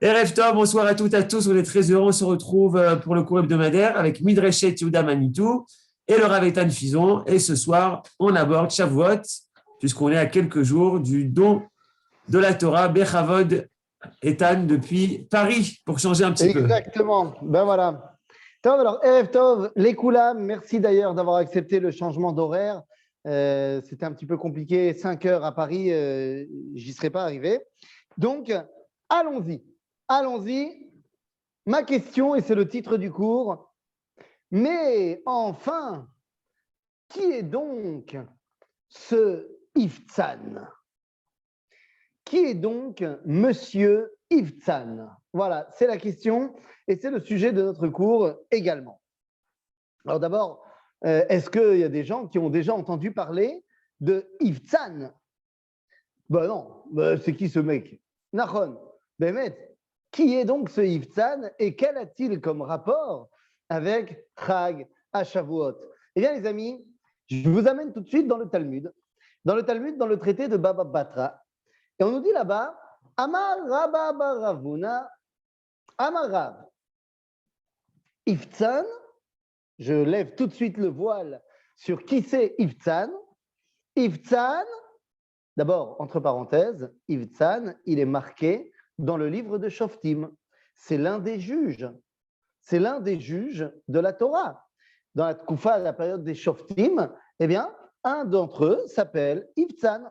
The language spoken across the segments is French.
Erev Tov, bonsoir à toutes et à tous. On est très heureux. On se retrouve pour le cours hebdomadaire avec Midreshet Yehuda Manitou et le Rav Eitan Fison. Et ce soir, on aborde Shavuot, puisqu'on est à quelques jours du don de la Torah, Bechavod Eitan, depuis Paris, pour changer un petit peu. Exactement. Ben voilà. Tov, alors, Erev Tov, les Koulam, merci d'ailleurs d'avoir accepté le changement d'horaire. C'était un petit peu compliqué, 5 heures à Paris, j'y serais pas arrivé. Donc, allons-y. Allons-y. Ma question, et c'est le titre du cours, mais enfin, qui est donc ce Iftzan? Qui est donc Monsieur Iftzan? Voilà, c'est la question et c'est le sujet de notre cours également. Alors d'abord, est-ce qu'il y a des gens qui ont déjà entendu parler de Iftzan? Ben non, c'est qui ce mec? Nachon, Bémet, qui est donc ce Iftzan et quel a-t-il comme rapport avec Chag à Shavuot? Eh bien les amis, je vous amène tout de suite dans le Talmud. Dans le traité de Baba Batra. Et on nous dit là-bas, Amar Rabba Baravuna, Amar Rav, Iftzan, je lève tout de suite le voile sur qui c'est Iftzan. Iftzan, d'abord, entre parenthèses, Iftzan, il est marqué dans le livre de Shoftim. C'est l'un des juges. C'est l'un des juges de la Torah. Dans la Tkoufa, la période des Shoftim, eh bien, un d'entre eux s'appelle Iftzan.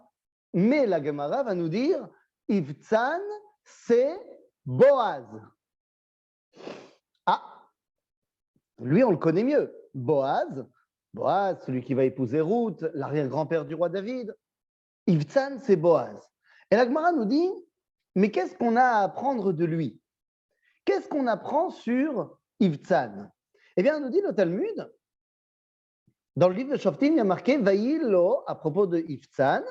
Mais la Gemara va nous dire, Iftzan, c'est Boaz. Ah, lui, on le connaît mieux. Boaz, celui qui va épouser Ruth, l'arrière-grand-père du roi David. Iftzan, c'est Boaz. Et la Gemara nous dit, mais qu'est-ce qu'on a à apprendre de lui? Qu'est-ce qu'on apprend sur Iftzan? Eh bien, on nous dit le Talmud, dans le livre de Shoftim, il y a marqué, Vaïlo, à propos de Iftzan,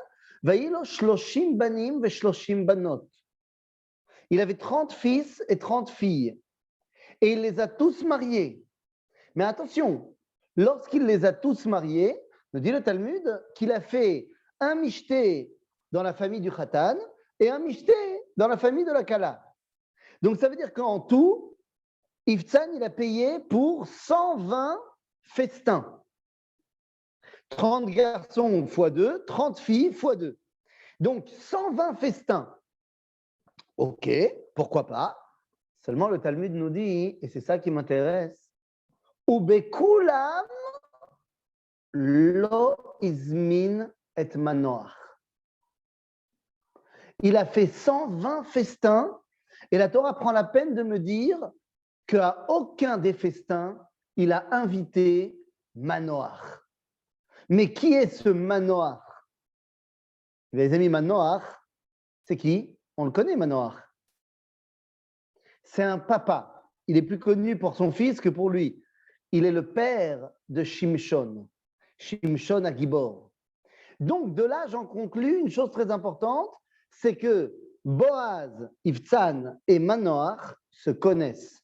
Vaïlo shloshim banim ve shloshim banot. Il avait 30 fils et 30 filles. Et il les a tous mariés. Mais attention, lorsqu'il les a tous mariés, nous dit le Talmud qu'il a fait un mishté dans la famille du Khatan et un mishté dans la famille de la Kala. Donc ça veut dire qu'en tout, Iftzan, il a payé pour 120 festins. 30 garçons x 2, 30 filles x 2. Donc 120 festins. Ok, pourquoi pas? Seulement le Talmud nous dit, et c'est ça qui m'intéresse, Ubekulam lo izmin et manoach. Il a fait 120 festins et la Torah prend la peine de me dire qu'à aucun des festins, il a invité Manoach. Mais qui est ce Manoach? Les amis, Manoach, c'est qui? On le connaît, Manoach. C'est un papa. Il est plus connu pour son fils que pour lui. Il est le père de Shimshon. Shimshon à Gibor. Donc, de là, j'en conclus une chose très importante, c'est que Boaz, Iftzan et Manoach se connaissent.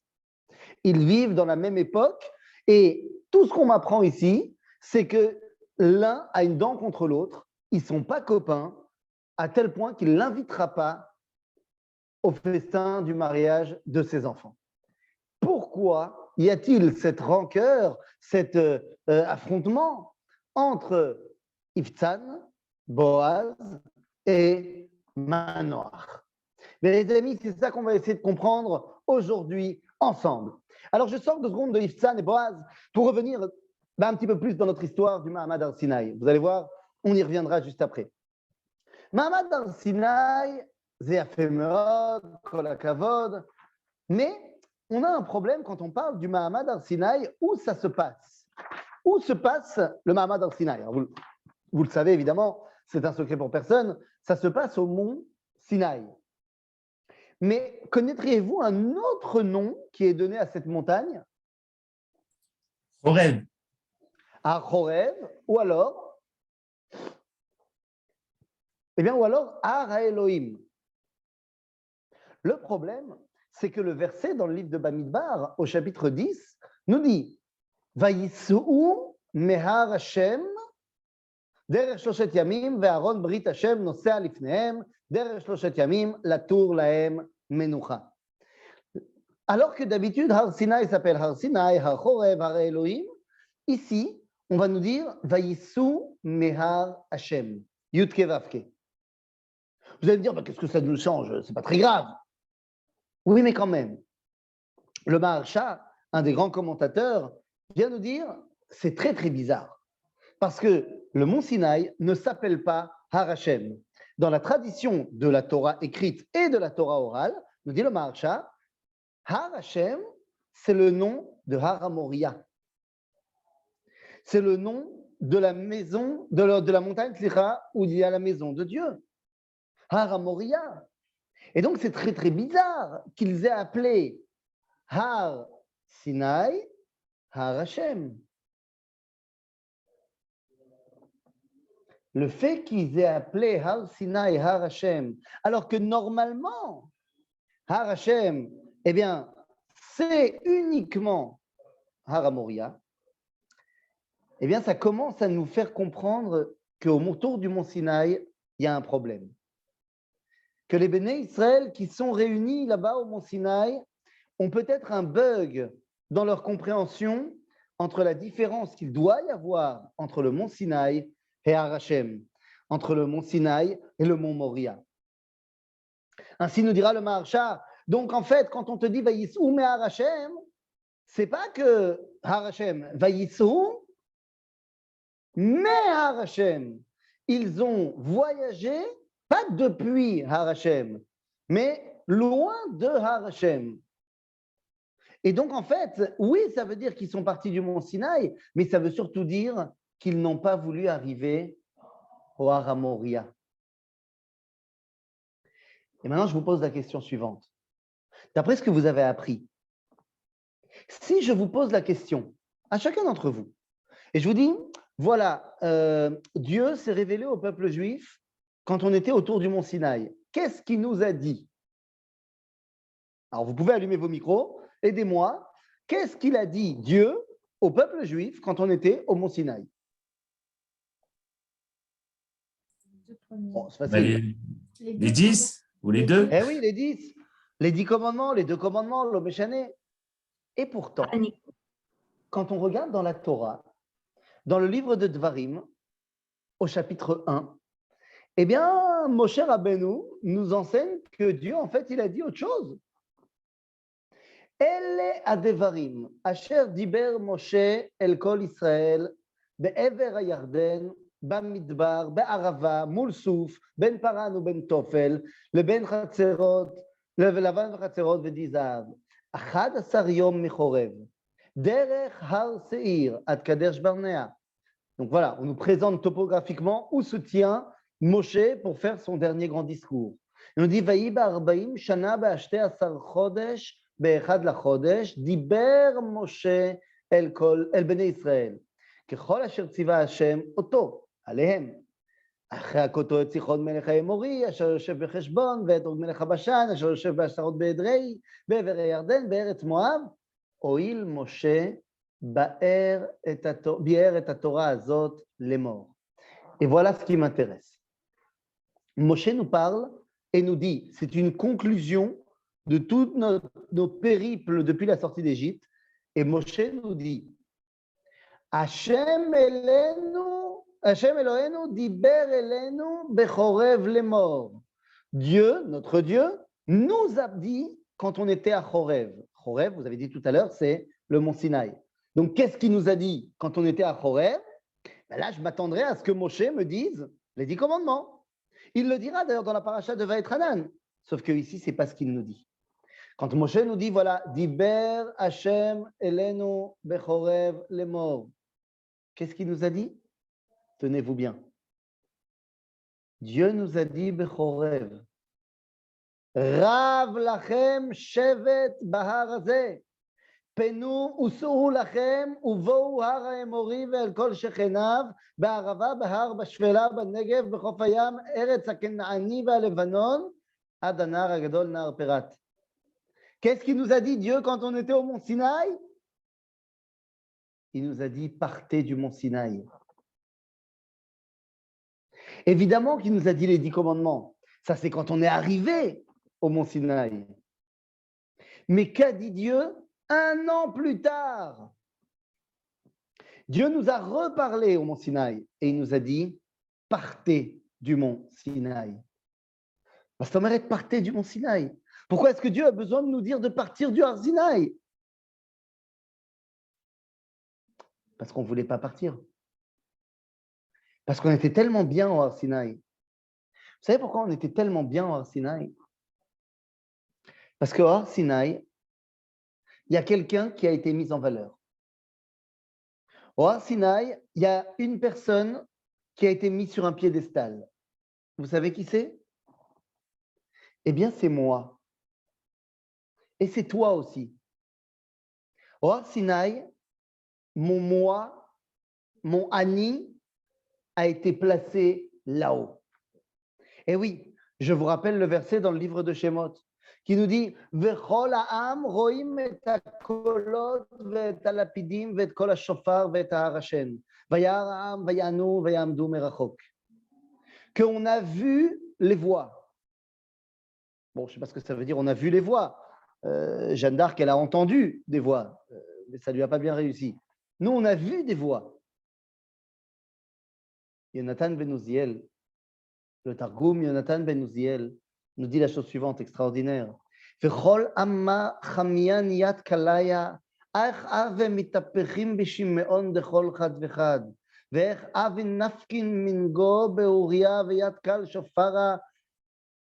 Ils vivent dans la même époque et tout ce qu'on m'apprend ici, c'est que l'un a une dent contre l'autre, ils ne sont pas copains, à tel point qu'il ne l'invitera pas au festin du mariage de ses enfants. Pourquoi y a-t-il cette rancœur, cet affrontement entre Iftzan, Boaz et Manoach? Mais les amis, c'est ça qu'on va essayer de comprendre aujourd'hui ensemble. Alors je sors 2 secondes de Iftzan et Boaz pour revenir un petit peu plus dans notre histoire du Mahamad Har-Sinaï. Vous allez voir, on y reviendra juste après. Mahamad Har-Sinaï, c'est Yafé Meod, Kol HaKavod, mais on a un problème quand on parle du Mahamad Har-Sinaï, où ça se passe? Où se passe le Mahamad Har-Sinaï? Vous le savez évidemment, c'est un secret pour personne, ça se passe au mont Sinaï. Mais connaîtriez-vous un autre nom qui est donné à cette montagne? Horeb. À Horeb, ou alors? Eh bien, ou alors Har HaElohim. Le problème, c'est que le verset dans le livre de Bamidbar, au chapitre 10, nous dit Vayisou mehar Hashem derech shloshet yamim ve'aron brit Hashem nosea lifnehem derech shloshet yamim latur lahem menucha. Alors que d'habitude, Har Sinai s'appelle Har Sinai, Har Chorev, Har Elohim. Ici, on va nous dire Vayissou Mehar Hashem, Yudke Vavke. Vous allez me dire, bah, qu'est-ce que ça nous change? C'est pas très grave. Oui, mais quand même. Le Maharsha, un des grands commentateurs, vient nous dire c'est très très bizarre. Parce que le mont Sinaï ne s'appelle pas Har Hashem. Dans la tradition de la Torah écrite et de la Torah orale, nous dit le Maharsha, Har Hashem, c'est le nom de Har HaMoria. C'est le nom de la maison, de la montagne où il y a la maison de Dieu. Har HaMoria. Et donc, c'est très, très bizarre qu'ils aient appelé Har Sinai, Har Hashem. Le fait qu'ils aient appelé Har Sinai, Har Hashem, alors que normalement, Har Hashem, eh bien, c'est uniquement Har HaMoria, eh bien, ça commence à nous faire comprendre qu'autour du mont Sinaï, il y a un problème. Que les Béné Israël qui sont réunis là-bas au mont Sinaï ont peut-être un bug dans leur compréhension entre la différence qu'il doit y avoir entre le mont Sinaï et Har Hashem, entre le mont Sinaï et le mont Moria. Ainsi nous dira le Maharsha. Donc en fait, quand on te dit Vayissou me Har Hashem, c'est pas que Har Hashem, Vayissou, mais Har Hashem. Ils ont voyagé, pas depuis Har Hashem, mais loin de Har Hashem. Et donc, en fait, oui, ça veut dire qu'ils sont partis du mont Sinaï, mais ça veut surtout dire qu'ils n'ont pas voulu arriver au Har HaMoria. Et maintenant, je vous pose la question suivante. D'après ce que vous avez appris, si je vous pose la question à chacun d'entre vous, et je vous dis, voilà, Dieu s'est révélé au peuple juif quand on était autour du mont Sinaï. Qu'est-ce qu'il nous a dit? Alors, vous pouvez allumer vos micros. Aidez-moi. Qu'est-ce qu'il a dit Dieu au peuple juif quand on était au mont Sinaï? Bon, c'est facile. Les 10 ou les 2? Eh oui, les 10. Les 10 commandements, les 2 commandements, l'Obéchané. Et pourtant, quand on regarde dans la Torah, dans le livre de Dvarim, au chapitre 1, eh bien, Moshe Rabbeinu nous enseigne que Dieu, en fait, il a dit autre chose. Ele adevarim, asher diber Moshe el kol Israël, be'ever ha'yarden, במדבר, בערבה, מול סוף, בין פרן ובין תופל, לבין חצרות, לבן וחצרות ודי זהב. 11 יום מחורב, דרך הר שעיר, עד קדש ברנע. Donc voilà, on nous présente topographiquement où se tient Moshe pour faire son dernier grand discours. Et on dit, ויהי ב-40 שנה ב-12 חודש, באחד לחודש, דיבר משה אל בני ישראל. ככל אשר ציווה השם אותו. עליהם. אחרי הכותו את סיחון מלך האמורי, אשר יושב בחשבון, ואת עוג מלך הבשן, אשר יושב בעשרות באדרעי, בעבר הירדן, בארץ מואב, הואיל משה ביאר את התורה הזאת לאמור. Et voilà ce qui m'intéresse. Moshe nous parle et nous dit, c'est une conclusion de tous nos périples depuis la sortie d'Égypte, et Moshe nous dit, Hashem Eloheinu diber elenu bechorev lemor. Dieu, notre Dieu, nous a dit quand on était à Chorev. Chorev, vous avez dit tout à l'heure, c'est le mont Sinaï. Donc, qu'est-ce qu'il nous a dit quand on était à Chorev? Ben là, je m'attendrais à ce que Moshe me dise les 10 commandements. Il le dira d'ailleurs dans la paracha de Vaetranan. Sauf que ici, c'est pas ce qu'il nous dit. Quand Moshe nous dit, voilà, diber Hashem elenu bechorev lemor. Qu'est-ce qu'il nous a dit? Tenez-vous bien. Dieu nous a dit Bechorev. Rav lachem shevet bahar hazeh. Penu usuu lachem uvou har haemori ve'el kol shechenav ba'arava bahar bashvela b'negev b'chof hayam eretz hakenaani ve'alevanon ad hanar hagadol nar perat. Qu'est-ce qu'il nous a dit Dieu quand on était au mont Sinaï? Il nous a dit partez du mont Sinaï. Évidemment qu'il nous a dit les 10 commandements. Ça, c'est quand on est arrivé au mont Sinaï. Mais qu'a dit Dieu 1 an plus tard? Dieu nous a reparlé au mont Sinaï et il nous a dit, partez du mont Sinaï. Ça m'arrête de partir du mont Sinaï. Pourquoi est-ce que Dieu a besoin de nous dire de partir du Har Sinaï? Parce qu'on ne voulait pas partir. Parce qu'on était tellement bien au Har Sinaï. Vous savez pourquoi on était tellement bien au Har Sinaï? Parce qu'au Har Sinaï, il y a quelqu'un qui a été mis en valeur. Au Har Sinaï, il y a une personne qui a été mise sur un piédestal. Vous savez qui c'est? Eh bien, c'est moi. Et c'est toi aussi. Au Har Sinaï, mon moi, mon Ani a été placé là-haut. Et oui, je vous rappelle le verset dans le livre de Shemot qui nous dit Vechol ha'am roim et hakolot ve'et halapidim ve'et kol hashofar ve'et ha'arashen vayar ha'am vayanu vayamdu merachok. Qu'on a vu les voix. Bon, je ne sais pas ce que ça veut dire, on a vu les voix. Jeanne d'Arc, elle a entendu des voix, mais ça ne lui a pas bien réussi. Nous, on a vu des voix. Yonatan ben Uziel, le Targum Yonatan ben Uziel, nous dit la chose suivante, extraordinaire. Vechol amma chamian yad kalaya, ach ave mitapechim b'shimeon dechol chad vechad, ve'ech ave nafkin mingo be'uria ve'yad kal shofara,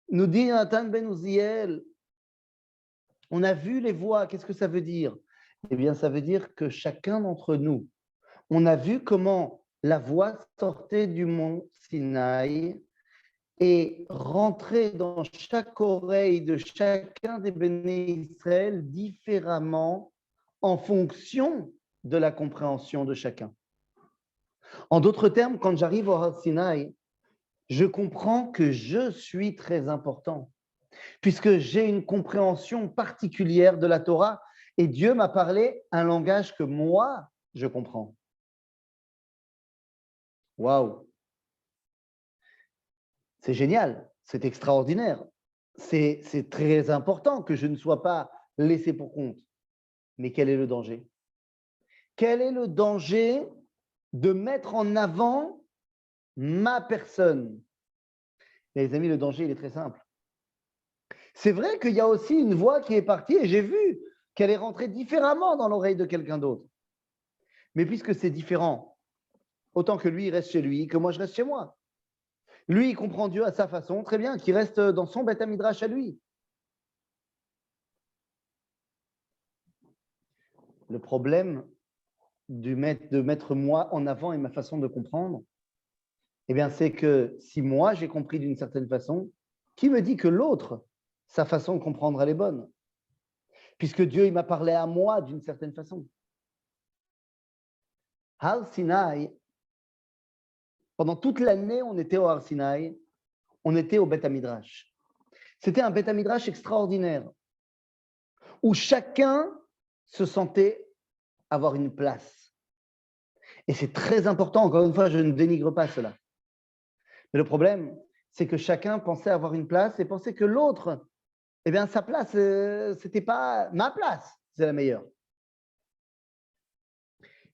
nous dit Yonatan ben Uziel. On a vu les voix, qu'est-ce que ça veut dire? Eh bien, ça veut dire que chacun d'entre nous, on a vu comment la voix sortait du mont Sinaï et rentrait dans chaque oreille de chacun des béné Israël différemment en fonction de la compréhension de chacun. En d'autres termes, quand j'arrive au Har Sinaï, je comprends que je suis très important, puisque j'ai une compréhension particulière de la Torah et Dieu m'a parlé un langage que moi, je comprends. Waouh! C'est génial, c'est extraordinaire. C'est très important que je ne sois pas laissé pour compte. Mais quel est le danger? Quel est le danger de mettre en avant ma personne? Les amis, le danger, il est très simple. C'est vrai qu'il y a aussi une voix qui est partie et j'ai vu qu'elle est rentrée différemment dans l'oreille de quelqu'un d'autre. Mais puisque c'est différent, autant que lui il reste chez lui, que moi je reste chez moi. Lui, il comprend Dieu à sa façon, très bien, qu'il reste dans son Beth Midrash à lui. Le problème de mettre moi en avant et ma façon de comprendre, eh bien, c'est que si moi j'ai compris d'une certaine façon, qui me dit que l'autre, sa façon de comprendre, elle est bonne? Puisque Dieu, il m'a parlé à moi d'une certaine façon. Har Sinaï, pendant toute l'année, on était au Har Sinaï, on était au Beth Midrash. C'était un Beth Midrash extraordinaire, où chacun se sentait avoir une place. Et c'est très important, encore une fois, je ne dénigre pas cela. Mais le problème, c'est que chacun pensait avoir une place et pensait que l'autre, eh bien, sa place, ce n'était pas ma place, c'est la meilleure.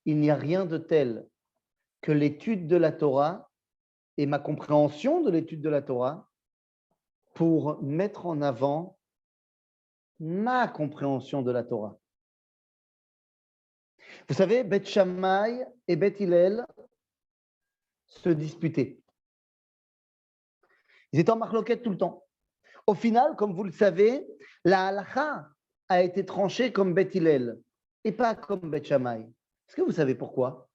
Il n'y a rien de tel que l'étude de la Torah et ma compréhension de l'étude de la Torah pour mettre en avant ma compréhension de la Torah. Vous savez, Beth Shammai et Beth Hillel se disputaient. Ils étaient en marloquette tout le temps. Au final, comme vous le savez, la halakha a été tranchée comme Beth Hillel et pas comme Beth Shammai. Est-ce que vous savez pourquoi?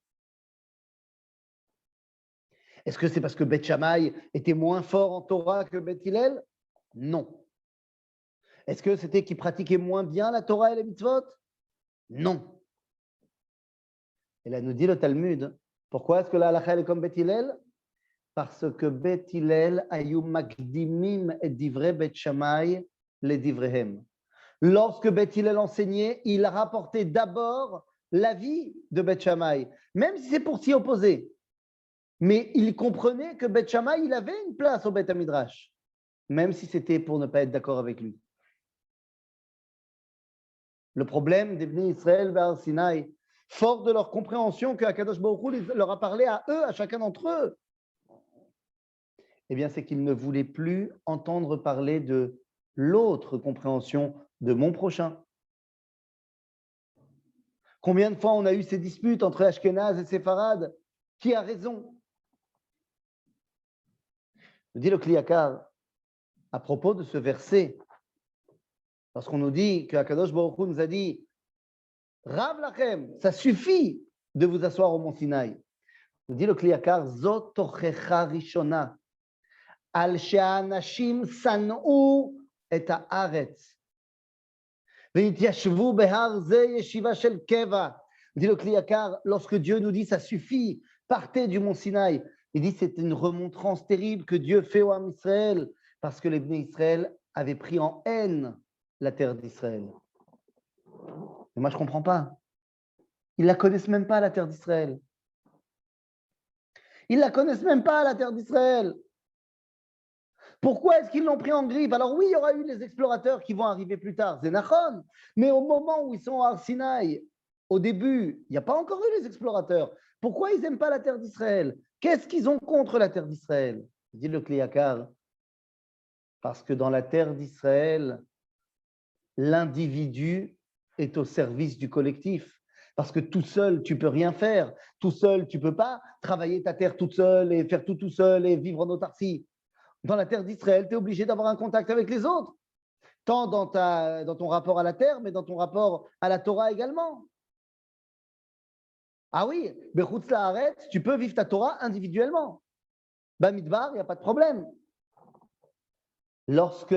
Est-ce que c'est parce que Beth Shammai était moins fort en Torah que Beth Hillel? Non. Est-ce que c'était qu'ils pratiquaient moins bien la Torah et les mitzvot? Non. Et là, nous dit le Talmud, pourquoi est-ce que la halakha est comme Beth Hillel? Parce que Beth Hillel ayu makdimim et divrei Beth Shammai les divrehem. Lorsque Beth Hillel enseignait, il rapportait d'abord l'avis de Beth Shammai, même si c'est pour s'y opposer. Mais il comprenait que Beth Shammai, il avait une place au Beth Midrash, même si c'était pour ne pas être d'accord avec lui. Le problème des Bnei Israël vers Sinaï, fort de leur compréhension que Akadosh Baruch Hu leur a parlé à eux, à chacun d'entre eux, eh bien, c'est qu'ils ne voulaient plus entendre parler de l'autre compréhension de mon prochain. Combien de fois on a eu ces disputes entre Ashkenaz et Séfarad? Qui a raison? Dit le Kliyakar, à propos de ce verset, lorsqu'on nous dit que Akadosh Baruch Hu nous a dit Rav Lachem, ça suffit de vous asseoir au mont Sinaï. Nous dit le Kliyakar, Zot tochecha rishona, al she'anashim san'u et haaretz, ve'nityashvu behar ze yeshiva shel keva. Dit le Kliyakar, lorsque Dieu nous dit ça suffit, partez du mont Sinaï. Il dit c'est une remontrance terrible que Dieu fait au Ham Israël, parce que les Bnei Israël avaient pris en haine la terre d'Israël. Mais moi, je ne comprends pas. Ils ne la connaissent même pas, la terre d'Israël. Ils ne la connaissent même pas, la terre d'Israël. Pourquoi est-ce qu'ils l'ont pris en grippe? Alors oui, il y aura eu les explorateurs qui vont arriver plus tard, Zénachon. Mais au moment où ils sont à Sinaï, au début, il n'y a pas encore eu les explorateurs. Pourquoi ils n'aiment pas la terre d'Israël? Qu'est-ce qu'ils ont contre la terre d'Israël? Dit le Kliyakar. Parce que dans la terre d'Israël, l'individu est au service du collectif. Parce que tout seul, tu ne peux rien faire. Tout seul, tu ne peux pas travailler ta terre toute seule et faire tout seul et vivre en autarcie. Dans la terre d'Israël, tu es obligé d'avoir un contact avec les autres. Tant dans ton rapport à la terre, mais dans ton rapport à la Torah également. Ah oui, Bechutz La'aretz, tu peux vivre ta Torah individuellement. Bamidbar, il n'y a pas de problème. Lorsque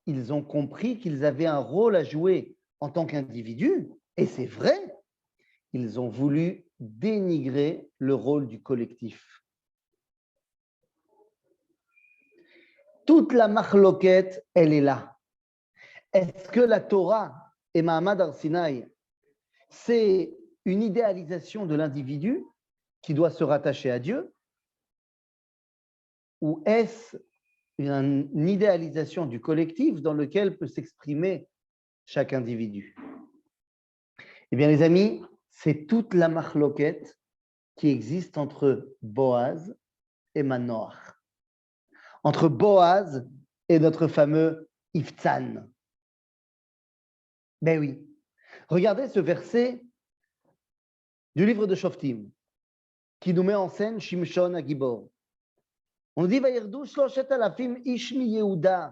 ils ont compris qu'ils avaient un rôle à jouer en tant qu'individus, et c'est vrai, ils ont voulu dénigrer le rôle du collectif. Toute la machloket, elle est là. Est-ce que la Torah et Mahamad Ar-Sinaï, c'est une idéalisation de l'individu qui doit se rattacher à Dieu, ou est-ce une idéalisation du collectif dans lequel peut s'exprimer chaque individu? Eh bien, les amis, c'est toute la machloket qui existe entre Boaz et Manoach, entre Boaz et notre fameux Iftzan. Ben oui. Regardez ce verset du livre de Shoftim qui nous met en scène Shimshon Agibor. On dit Vayirdu 3,000 ish mi Yehuda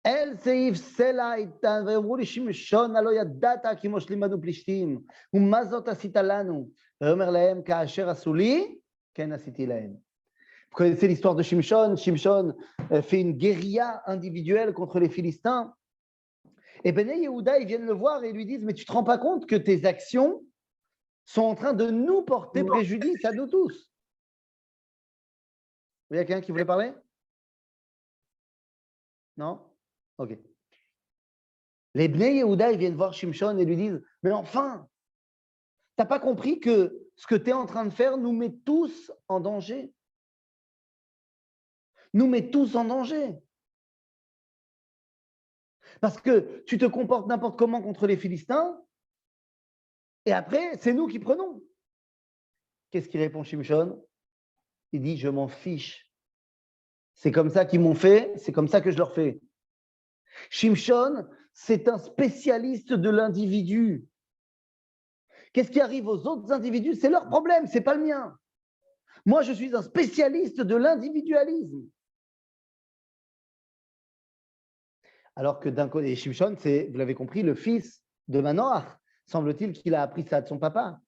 אל סעיף סלע איתן, ויאמרו לי שמשון, הלא ידעת כי מושלים בנו פלישתים, ומה זאת עשית לנו? ויאמר להם, כאשר עשו לי, כן עשיתי להם. Vous connaissez l'histoire de Shimshon. Shimshon fait une guérilla individuelle contre les Philistins. Et Bnei Yehuda, ils viennent le voir et lui disent, mais tu ne te rends pas compte que tes actions sont en train de nous porter préjudice à nous tous? Il y a quelqu'un qui voulait parler? Non? Ok. Les Bnei Yehuda, ils viennent voir Shimshon et lui disent, mais enfin, tu n'as pas compris que ce que tu es en train de faire nous met tous en danger? Nous met tous en danger. Parce que tu te comportes n'importe comment contre les Philistins, et après, c'est nous qui prenons. Qu'est-ce qu'il répond Shimshon? Il dit, je m'en fiche. C'est comme ça qu'ils m'ont fait, c'est comme ça que je leur fais. Shimshon, c'est un spécialiste de l'individu. Qu'est-ce qui arrive aux autres individus? C'est leur problème, ce n'est pas le mien. Moi, je suis un spécialiste de l'individualisme. Alors que d'un côté, Shimshon, c'est, vous l'avez compris, le fils de Manoach. Semble-t-il qu'il a appris ça de son papa.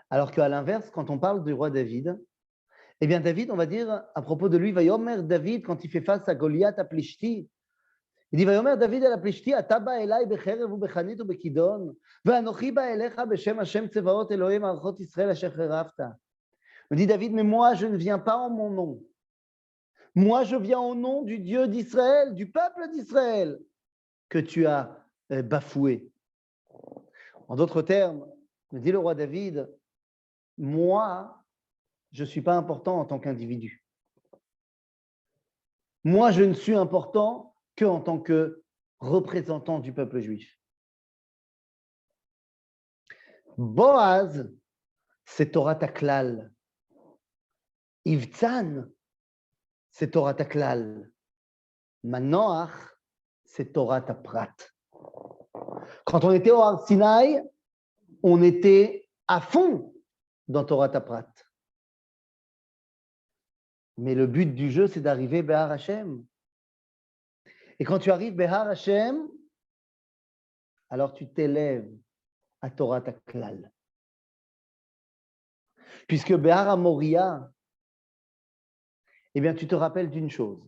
Alors qu'à l'inverse, quand on parle du roi David, eh bien David, on va dire à propos de lui, Vayomer David, quand il fait face à Goliath à Plishti, il dit, Vayomer David à la Plishti, Ataba elai becherev u bechanit u bekidon, ve'anochi ba elecha beshem Hashem tsevaot Elohim archot Israël asher cherafta. Il dit David, mais moi je ne viens pas en mon nom. Moi je viens au nom du Dieu d'Israël, du peuple d'Israël, que tu as bafoué. En d'autres termes, me dit le roi David, moi, je ne suis pas important en tant qu'individu. Moi, je ne suis important qu'en tant que représentant du peuple juif. Boaz, c'est Torah Taklal. Ivtzan, c'est Torah Taklal. Manoach, c'est Torah Taprat. Quand on était au Har Sinaï, on était à fond dans Torah Taprat. Mais le but du jeu, c'est d'arriver Behar Hashem. Et quand tu arrives Behar Hashem, alors tu t'élèves à Torah Taklal. Puisque Behar Amoria, eh bien, tu te rappelles d'une chose.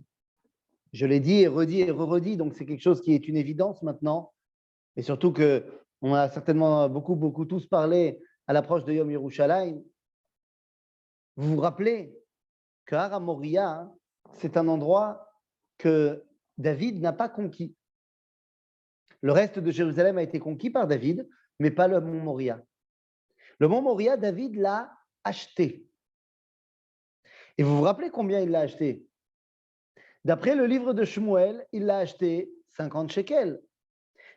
Je l'ai dit et redit et re-redit, donc c'est quelque chose qui est une évidence maintenant. Et surtout qu'on a certainement beaucoup tous parlé à l'approche de Yom Yerushalayim. Vous vous rappelez que Har Amoria, c'est un endroit que David n'a pas conquis. Le reste de Jérusalem a été conquis par David, mais pas le mont Moria. Le mont Moria, David l'a acheté. Et vous vous rappelez combien il l'a acheté? D'après le livre de Shmuel, il l'a acheté 50 shekels.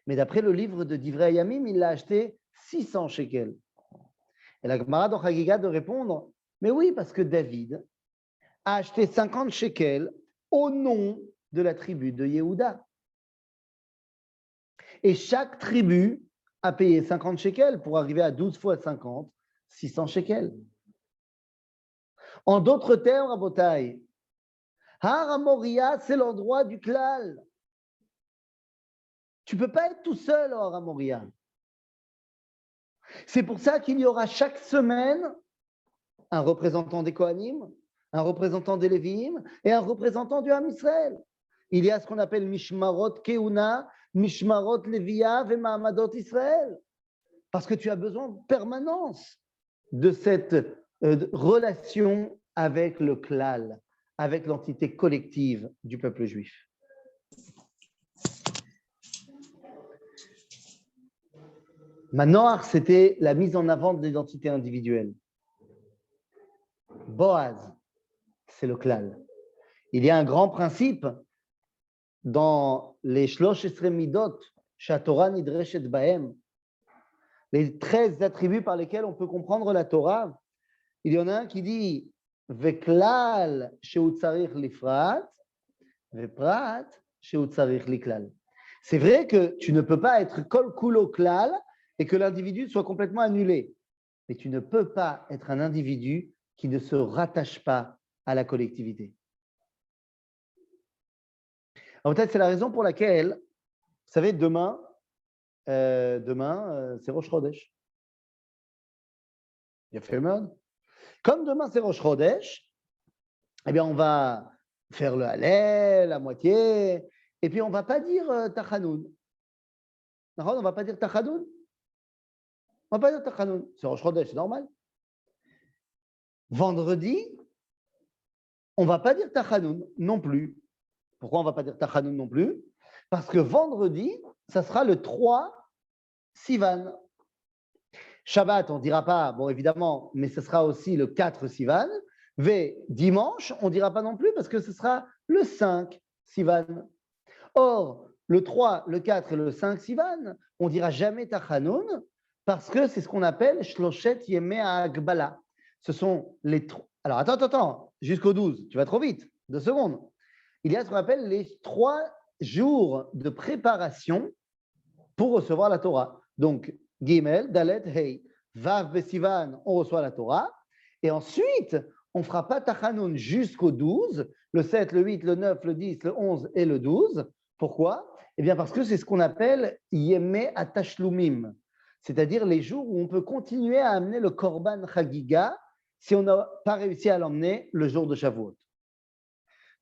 Mais d'après le livre de Divrei Yamim, il l'a acheté 600 shekels. Et la Gemara dans Chagiga de répondre, mais oui, parce que David a acheté 50 shekels au nom de la tribu de Yehuda. Et chaque tribu a payé 50 shekels pour arriver à 12 fois 50, 600 shekels. En d'autres termes, Rabotai, Har Amoria, c'est l'endroit du klal. Tu ne peux pas être tout seul au Har Amoria. C'est pour ça qu'il y aura chaque semaine un représentant des Kohanim, un représentant des Lévi'im et un représentant du Ham Israël. Il y a ce qu'on appelle Mishmarot Keuna, Mishmarot Leviya et Mahamadot Israël. Parce que tu as besoin de permanence de cette relation avec le klal, avec l'entité collective du peuple juif. Manoach, c'était la mise en avant de l'identité individuelle. Boaz, c'est le klal. Il y a un grand principe dans les Shlosh Esrei Midot, Shatorah Nidreshet Bahem, les 13 attributs par lesquels on peut comprendre la Torah. Il y en a un qui dit Veklal shehu tzarich lifrat, veprat shehu tzarich liklal. C'est vrai que tu ne peux pas être kol kulo klal et que l'individu soit complètement annulé. Mais tu ne peux pas être un individu qui ne se rattache pas à la collectivité. Alors peut-être c'est la raison pour laquelle, vous savez, demain c'est Rosh Chodesh. Il y a fait mal. Comme demain c'est Rosh Chodesh, eh bien on va faire le Hallel, la moitié, et puis on ne va pas dire Tachanoun. On ne va pas dire Tachanoun. On ne va pas dire Tachanoun. C'est Rosh Chodesh, c'est normal. Vendredi, on ne va pas dire Tachanoun non plus. Pourquoi on ne va pas dire Tachanoun non plus? Parce que vendredi, ça sera le 3 Sivan. Shabbat, on ne dira pas, bon évidemment, mais ce sera aussi le 4 Sivan. Dimanche, on ne dira pas non plus parce que ce sera le 5 Sivan. Or, le 3, le 4 et le 5 Sivan, on ne dira jamais Tachanoun parce que c'est ce qu'on appelle Shloshet Yemei Agbala. Ce sont les trois. Alors, attends, jusqu'au 12, tu vas trop vite, 2 secondes. Il y a ce qu'on appelle les 3 jours de préparation pour recevoir la Torah. Donc, Gimel, Dalet, Hei, Vav, Besivan, on reçoit la Torah. Et ensuite, on ne fera pas Tachanoun jusqu'au 12, le 7, le 8, le 9, le 10, le 11 et le 12. Pourquoi? Eh bien, parce que c'est ce qu'on appelle Yemei Atashlumim, c'est-à-dire les jours où on peut continuer à amener le Korban Chagiga si on n'a pas réussi à l'emmener le jour de Shavuot.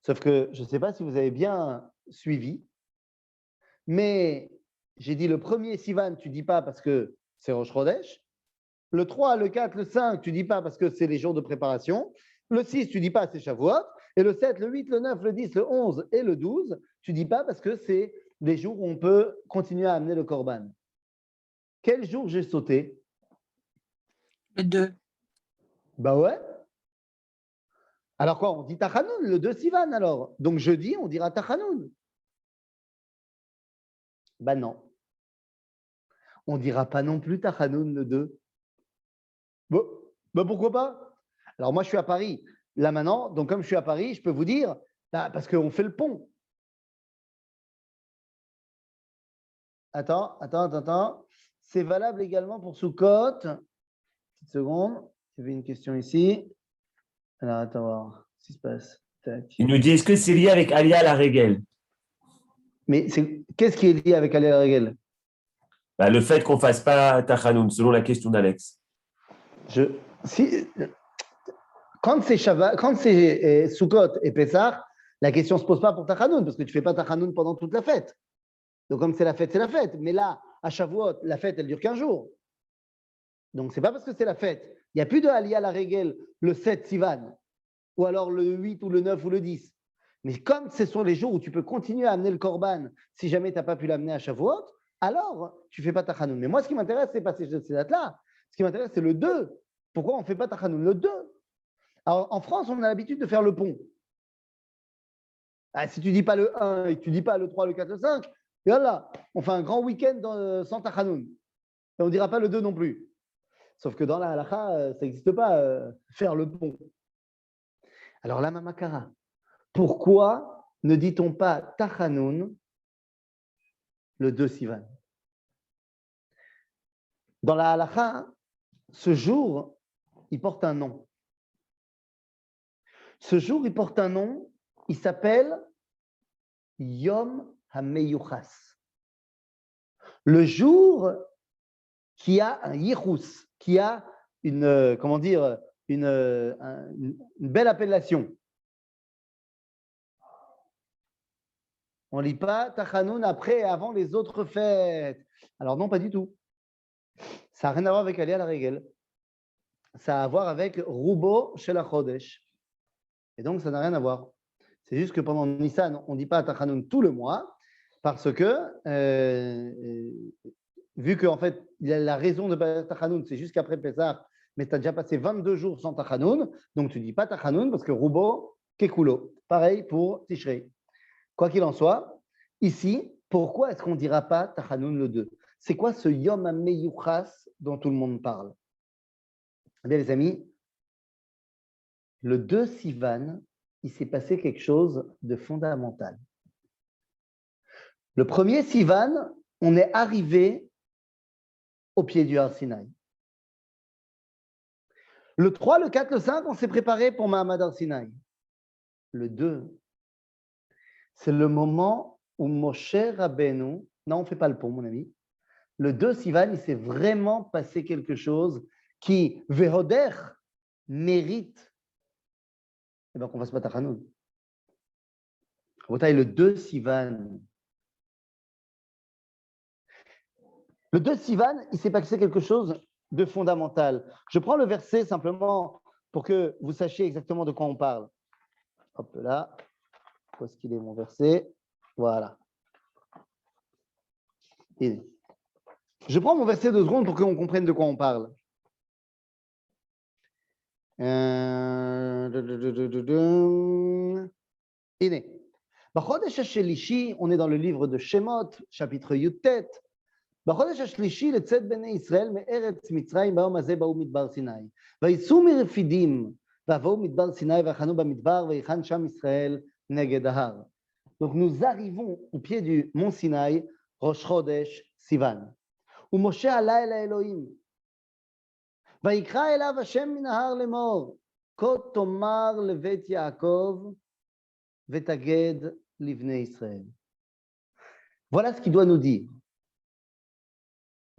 Sauf que je ne sais pas si vous avez bien suivi, mais j'ai dit le premier Sivan, tu ne dis pas parce que c'est Rosh Chodesh. Le 3, le 4, le 5, tu ne dis pas parce que c'est les jours de préparation. Le 6, tu ne dis pas, c'est Shavuot. Et le 7, le 8, le 9, le 10, le 11 et le 12, tu ne dis pas parce que c'est les jours où on peut continuer à amener le Korban. Quel jour j'ai sauté? Le 2. Bah ouais. Alors quoi, on dit Tachanoun, le 2 Sivan alors. Donc jeudi, on dira Tachanoun. Bah non. On ne dira pas non plus Tachanoun le 2. Bon, bah pourquoi pas? Alors moi, je suis à Paris. Là maintenant, donc comme je suis à Paris, je peux vous dire, bah, parce qu'on fait le pont. Attends. C'est valable également pour Soukot. Petite seconde. Il y avait une question ici. Alors, attends, voir ce qui se passe. Tac. Il nous dit, est-ce que c'est lié avec Alia la règle? Mais qu'est-ce qui est lié avec Ali Régel? Bah, le fait qu'on ne fasse pas Tachanoun, selon la question d'Alex. Si, quand c'est Sukkot et Pessah, la question ne se pose pas pour Tachanoun, parce que tu ne fais pas Tachanoun pendant toute la fête. Donc, comme c'est la fête, c'est la fête. Mais là, à Shavuot, la fête, elle dure 15 jours. Donc, ce n'est pas parce que c'est la fête. Il n'y a plus de Aliyah la Régel le 7 Sivan, ou alors le 8 ou le 9 ou le 10. Mais comme ce sont les jours où tu peux continuer à amener le Korban, si jamais tu n'as pas pu l'amener à Shavuot, alors tu ne fais pas Tachanoun. Mais moi, ce qui m'intéresse, ce n'est pas ces dates-là. Ce qui m'intéresse, c'est le 2. Pourquoi on ne fait pas Tachanoun le 2? Alors, en France, on a l'habitude de faire le pont. Ah, si tu ne dis pas le 1 et que tu ne dis pas le 3, le 4, le 5, et voilà, on fait un grand week-end sans Tachanoun. Et on ne dira pas le 2 non plus. Sauf que dans la halakha, ça n'existe pas, faire le pont. Alors là, Mamakara, pourquoi ne dit-on pas Tachanoun le 2 Sivan? Dans la halakha, ce jour, il porte un nom. Ce jour, il porte un nom, il s'appelle Yom HaMeyuchas. Le jour qui a un yichus, qui a une, comment dire, une belle appellation. On ne lit pas Tachanoun après et avant les autres fêtes. Alors non, pas du tout. Ça n'a rien à voir avec Aliyah la Régel. Ça a à voir avec Rubo Shel HaChodesh. Et donc, ça n'a rien à voir. C'est juste que pendant Nissan, on ne dit pas Tachanoun tout le mois, parce que, vu qu'en fait, la raison de pas Tachanoun, c'est jusqu'après Pessah, mais tu as déjà passé 22 jours sans Tachanoun, donc tu ne dis pas Tachanoun parce que Rubo Kekulo. Pareil pour Tishrei. Quoi qu'il en soit, ici, pourquoi est-ce qu'on ne dira pas Tachanoun le 2? C'est quoi ce Yom HaMeyuchas dont tout le monde parle? Eh bien, les amis, le 2 Sivan, il s'est passé quelque chose de fondamental. Le premier Sivan, on est arrivé au pied du Har Sinaï. Le 3, le 4, le 5, on s'est préparé pour Mahamad Har Sinaï. Le 2, c'est le moment où Moshe Rabbeinu, non, on ne fait pas le pont, mon ami. Le 2 Sivan, il s'est vraiment passé quelque chose qui, Vehoder, mérite qu'on fasse pas Tachanoun. Le 2 Sivan. Le 2 Sivan, il s'est passé quelque chose de fondamental. Je prends le verset simplement pour que vous sachiez exactement de quoi on parle. Hop là. Où est-ce qu'il est mon verset? Voilà. Et je prends mon verset 2 secondes pour qu'on comprenne de quoi on parle. Bachodesh Shelishi, on est dans le livre de Shemot, chapitre Yutet. בחודש השלישי לצאת בני ישראל מארץ מצרים ביום הזה באו מדבר סיני. ויצאו מרפידים ועברו מדבר סיני ויחנו במדבר ויחן שם ישראל נגד ההר. Donc nous arrivons au pied du mont Sinaï, Rosh Chodesh Sivan. ומשה עלה אל האלוהים. ויקרא אליו השם מן ההר לאמור, כה תאמר לבית יעקב ותגד לבני ישראל. Voilà ce qu'il doit nous dire.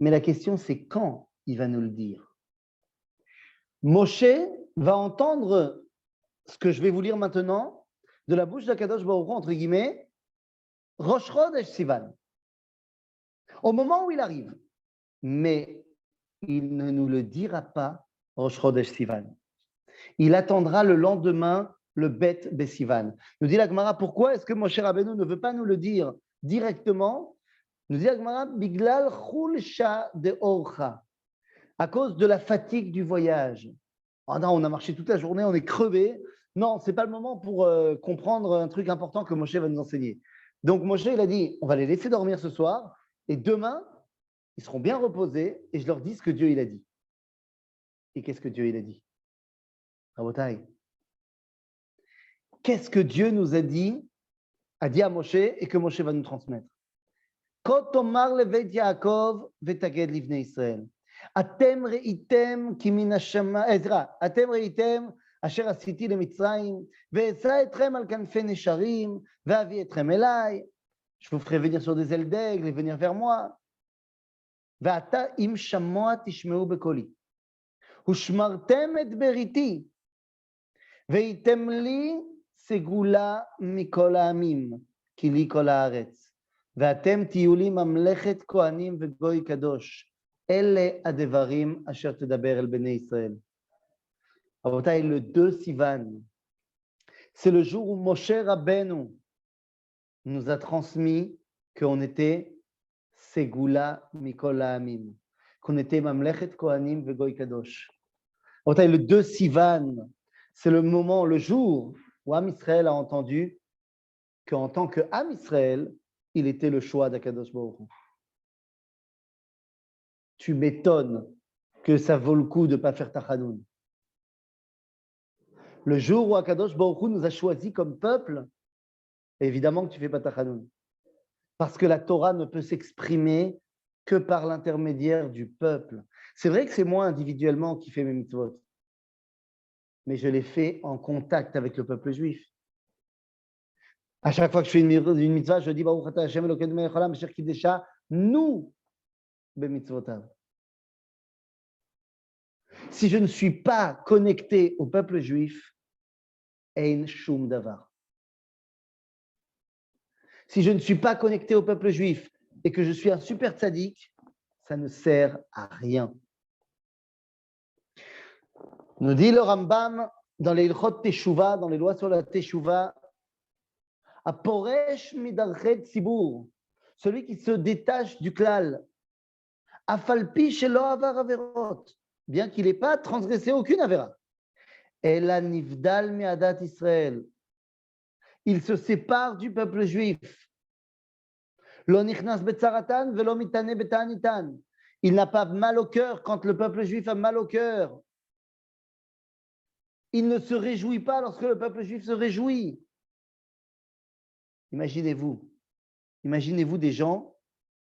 Mais la question, c'est quand il va nous le dire. Moshe va entendre ce que je vais vous lire maintenant de la bouche d'Akadosh Baruch Hu, entre guillemets, Rosh Chodesh Sivan, au moment où il arrive. Mais il ne nous le dira pas Rosh Chodesh Sivan. Il attendra le lendemain, le Bet Besivan. Nous dit la Gemara, pourquoi est-ce que Moshe Rabbeinu ne veut pas nous le dire directement? Nous dit la Gemara, Biglal Chulsha de Orcha, à cause de la fatigue du voyage. Oh non, on a marché toute la journée, on est crevé. Non, ce n'est pas le moment pour comprendre un truc important que Moshe va nous enseigner. Donc Moshe, il a dit, on va les laisser dormir ce soir, et demain, ils seront bien reposés, et je leur dis ce que Dieu il a dit. Et qu'est-ce que Dieu il a dit? Rabotai, qu'est-ce que Dieu nous a dit à Moshe et que Moshe va nous transmettre? Quand Omar levet Yaakov vetaged livnei Israël. Atem reitem ki min hashama, Ezra, atem reitem asher asiti leMitzrayim, ve'etza etrem al kanfei nesharim, ve'avi etrem elai. Je vous ferai venir sur des ailes d'aigle et venir vers moi. Ve'ata im shamoa tishmeu bekoli. Ushmartem et beriti. Ve'item li segula mikol ha'amim, ki li kol haaretz. ואתם תהיו לי ממלכת כהנים וגוי קדוש. אלה הדברים אשר תדבר אל בני ישראל. רבותיי, le 2 Sivan, c'est le jour où Moshe Rabbeinu nous a transmis qu'on était Segula Mikol Ha'amim, qu'on était Mamlechet Kohanim Vegoy Kadosh. Rebotai, le 2 Sivan, c'est le moment, le jour où Am Israël a entendu qu'en tant que Am Israël, il était le choix d'Akadosh Baruch Hu. Tu m'étonnes que ça vaut le coup de ne pas faire Tachanoun. Le jour où Akadosh Baruch Hu nous a choisis comme peuple, évidemment que tu ne fais pas Tachanoun. Parce que la Torah ne peut s'exprimer que par l'intermédiaire du peuple. C'est vrai que c'est moi individuellement qui fais mes mitzvot, mais je les fais en contact avec le peuple juif. À chaque fois que je fais une mitzvah, je dis Baruch atah Hashem Elokeinu melech haolam asher kiddesha nous bemitzvotav. Si je ne suis pas connecté au peuple juif, ein shum davar. Si je ne suis pas connecté au peuple juif et que je suis un super tzaddik, ça ne sert à rien. Nous dit le Rambam dans les Ilchot Teshuvah, dans les lois sur la Teshuvah, Aporesh midarchet tzibur, celui qui se détache du klal, afalpi shelo avar averot, bien qu'il n'ait pas transgressé aucune avera. Ela nivdal miadat Israël, il se sépare du peuple juif. Lo nichnas betzaratan velo mitane betanitan, il n'a pas mal au cœur quand le peuple juif a mal au cœur. Il ne se réjouit pas lorsque le peuple juif se réjouit. Imaginez-vous des gens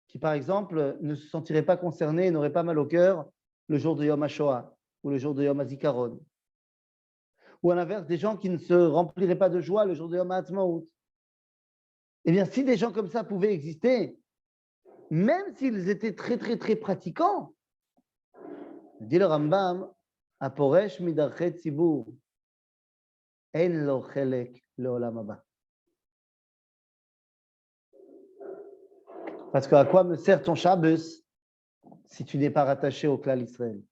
qui, par exemple, ne se sentiraient pas concernés et n'auraient pas mal au cœur le jour de Yom HaShoah ou le jour de Yom HaZikaron. Ou à l'inverse, des gens qui ne se rempliraient pas de joie le jour de Yom HaAtzmaut. Eh bien, si des gens comme ça pouvaient exister, même s'ils étaient très, très, très pratiquants, dit le Rambam, Aporesh midarchet tzibur, en lo chelek leolam haba. Parce qu'à quoi me sert ton Shabbos si tu n'es pas rattaché au klal Israël?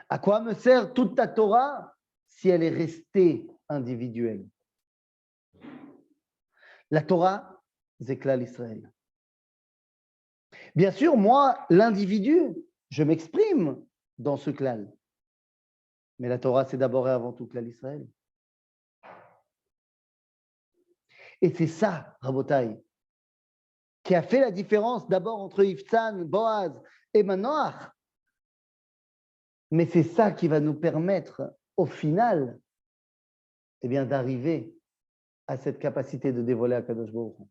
À quoi me sert toute ta Torah si elle est restée individuelle? La Torah, c'est klal Israël. Bien sûr, moi, l'individu, je m'exprime dans ce klal. Mais la Torah, c'est d'abord et avant tout klal Israël. Et c'est ça, Rabotai, qui a fait la différence d'abord entre Iftan, Boaz et Manoach. Mais c'est ça qui va nous permettre, au final, eh bien, d'arriver à cette capacité de dévoiler Akadosh Baruch Hu.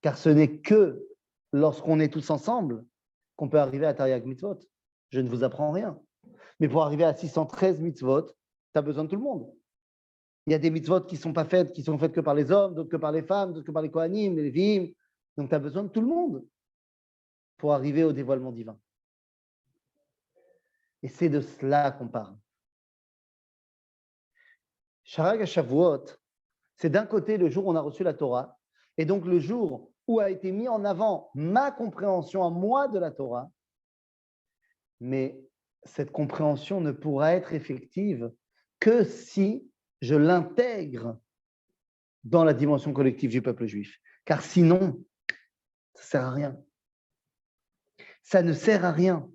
Car ce n'est que lorsqu'on est tous ensemble qu'on peut arriver à Tariag Mitzvot. Je ne vous apprends rien. Mais pour arriver à 613 mitzvot, tu as besoin de tout le monde. Il y a des mitzvot qui sont faites que par les hommes, d'autres que par les femmes, d'autres que par les Kohanim, les Lévi'im. Donc tu as besoin de tout le monde pour arriver au dévoilement divin. Et c'est de cela qu'on parle. Sharag HaShavuot, c'est d'un côté le jour où on a reçu la Torah, et donc le jour où a été mis en avant ma compréhension à moi de la Torah, mais cette compréhension ne pourra être effective que si je l'intègre dans la dimension collective du peuple juif. Car sinon, ça ne sert à rien. Ça ne sert à rien.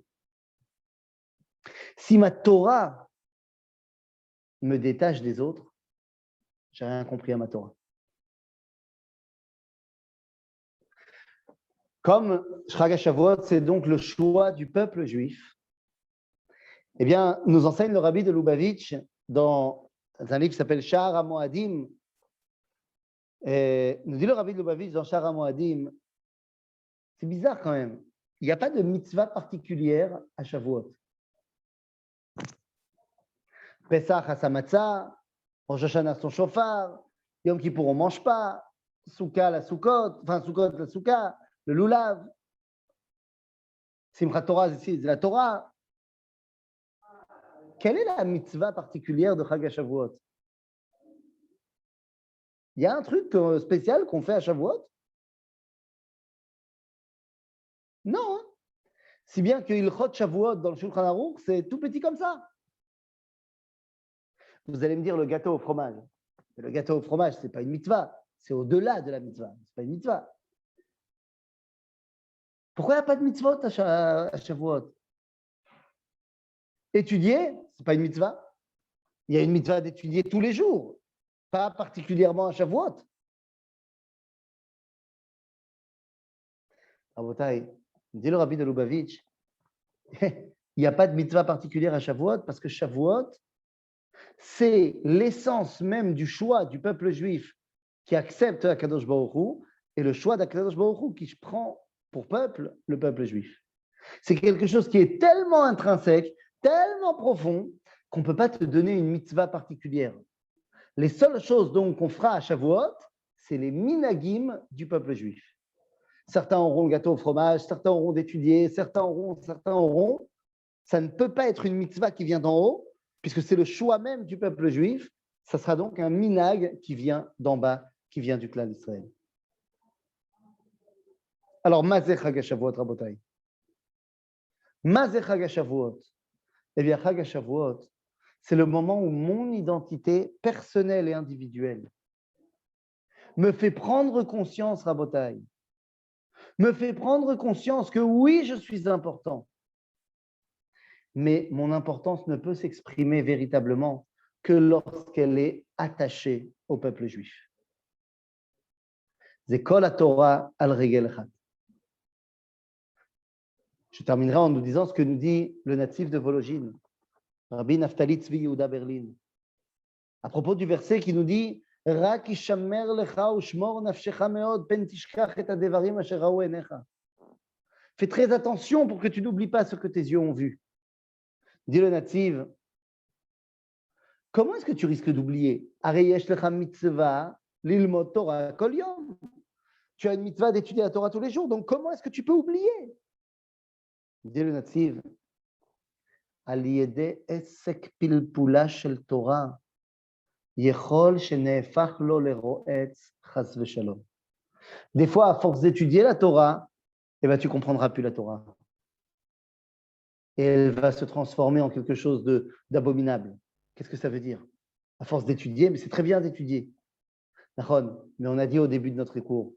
Si ma Torah me détache des autres, j'ai rien compris à ma Torah. Comme Chag HaShavuot, c'est donc le choix du peuple juif, eh bien, nous enseigne le rabbi de Lubavitch dans un livre qui s'appelle Sha'ar HaMoadim. Nous dit le rabbi de Lubavitch dans Sha'ar HaMoadim, c'est bizarre quand même, il n'y a pas de mitzvah particulière à Shavuot. Pesach à sa matzah, Rosh Hashanah son shofar, Yom Kippour on ne mange pas, Souka la Soukot, enfin Soukot la Souka, le Lulav, Simchat Torah c'est la Torah. Quelle est la mitzvah particulière de Chag HaShavuot? Il y a un truc spécial qu'on fait à Shavuot? Non. Hein? Si bien que Ilchot Shavuot dans le Shulchan Aruch, c'est tout petit comme ça. Vous allez me dire le gâteau au fromage. Mais le gâteau au fromage, ce n'est pas une mitzvah. C'est au-delà de la mitzvah. Ce n'est pas une mitzvah. Pourquoi il n'y a pas de mitzvot à Shavuot? Étudier, ce n'est pas une mitzvah. Il y a une mitzvah d'étudier tous les jours, pas particulièrement à Shavuot. Rabotai, dit le rabbi de Lubavitch, il n'y a pas de mitzvah particulière à Shavuot parce que Shavuot, c'est l'essence même du choix du peuple juif qui accepte Akadosh Baruch Hu et le choix d'Akadosh Baruch Hu qui prend pour peuple le peuple juif. C'est quelque chose qui est tellement intrinsèque, tellement profond qu'on ne peut pas te donner une mitzvah particulière. Les seules choses donc qu'on fera à Shavuot, c'est les minagim du peuple juif. Certains auront le gâteau au fromage, certains auront d'étudier, certains auront. Ça ne peut pas être une mitzvah qui vient d'en haut, puisque c'est le choix même du peuple juif. Ça sera donc un minag qui vient d'en bas, qui vient du clan d'Israël. Alors, Mazeh Chag HaShavuot, Rabotai. Mazeh Chag HaShavuot. Eh bien, Chag HaShavuot, c'est le moment où mon identité personnelle et individuelle me fait prendre conscience, Rabotai, me fait prendre conscience que oui, je suis important, mais mon importance ne peut s'exprimer véritablement que lorsqu'elle est attachée au peuple juif. Zekol Torah al regel echad. Je terminerai en nous disant ce que nous dit le natif de Vologine, Rabbi Naftali Tzvi Yehuda Berlin, à propos du verset qui nous dit Rak ishamer lecha ushmor nafshecha meod pen tishkach et hadevarim asher ra'u einecha. Fais très attention pour que tu n'oublies pas ce que tes yeux ont vu. Dit le natif, comment est-ce que tu risques d'oublier? Arei yesh lecha mitzvah lilmod Torah kol yom. Tu as une mitzvah d'étudier la Torah tous les jours, donc comment est-ce que tu peux oublier? Dit le natif, al yedei esek pilpula shel Torah yechol shenehefach lo leroetz chas v'shalom. Des fois, à force d'étudier la Torah, eh ben, tu ne comprendras plus la Torah. Et elle va se transformer en quelque chose d'abominable. Qu'est-ce que ça veut dire? À force d'étudier, mais c'est très bien d'étudier. Mais on a dit au début de notre cours,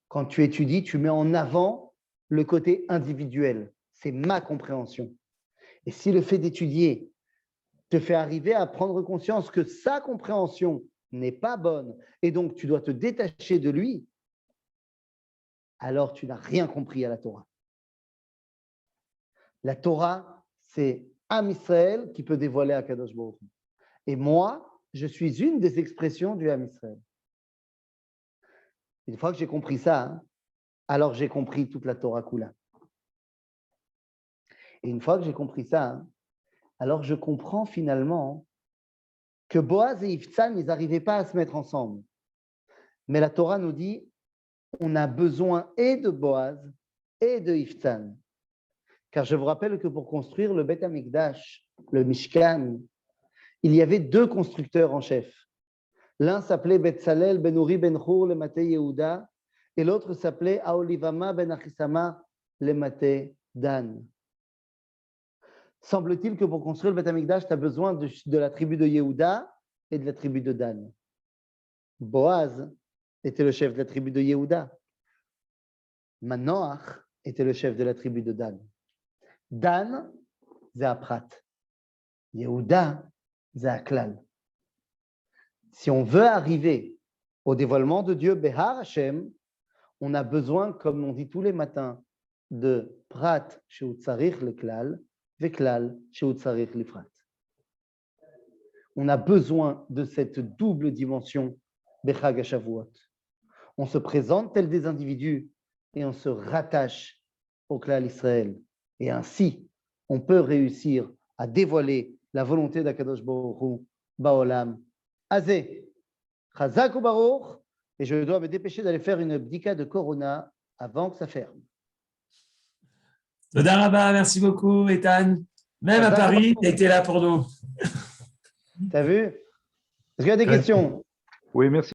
quand tu étudies, tu mets en avant le côté individuel. C'est ma compréhension. Et si le fait d'étudier te fait arriver à prendre conscience que sa compréhension n'est pas bonne, et donc tu dois te détacher de lui, alors tu n'as rien compris à la Torah. La Torah, c'est Am Israël qui peut dévoiler Akadosh Baruch Hu. Et moi, je suis une des expressions du Am Israël. Une fois que j'ai compris ça, alors j'ai compris toute la Torah Kula. Et une fois que j'ai compris ça, alors je comprends finalement que Boaz et Iftzan, ils n'arrivaient pas à se mettre ensemble. Mais la Torah nous dit, on a besoin et de Boaz et de Iftzan. Car je vous rappelle que pour construire le Beth Amikdash, le Mishkan, il y avait deux constructeurs en chef. L'un s'appelait Betzalel ben Uri ben Hur le Maté Yehuda et l'autre s'appelait Aolivama ben Achisama le Maté Dan. Semble-t-il que pour construire le Beth Amikdash, tu as besoin de la tribu de Yehuda et de la tribu de Dan. Boaz était le chef de la tribu de Yehuda. Manoach était le chef de la tribu de Dan. Dan, c'est Aprat. Yehuda, c'est Aklal. Si on veut arriver au dévoilement de Dieu, Behar Hashem, On a besoin, comme on dit tous les matins, de prat chez Utsarich le klal, ve klal chez Utsarich le prat. On a besoin de cette double dimension Bechag HaShavuot. On se présente tel des individus et on se rattache au klal Israël. Et ainsi, on peut réussir à dévoiler la volonté d'Akadosh Baruch Hu Baolam Azeh. Chazak ou Baruch. Et je dois me dépêcher d'aller faire une bdika de Corona avant que ça ferme. Toda Rabba, merci beaucoup, Ethan. Même à Paris, tu as été là pour nous. T'as vu? Est-ce qu'il y a des questions? Oui, merci.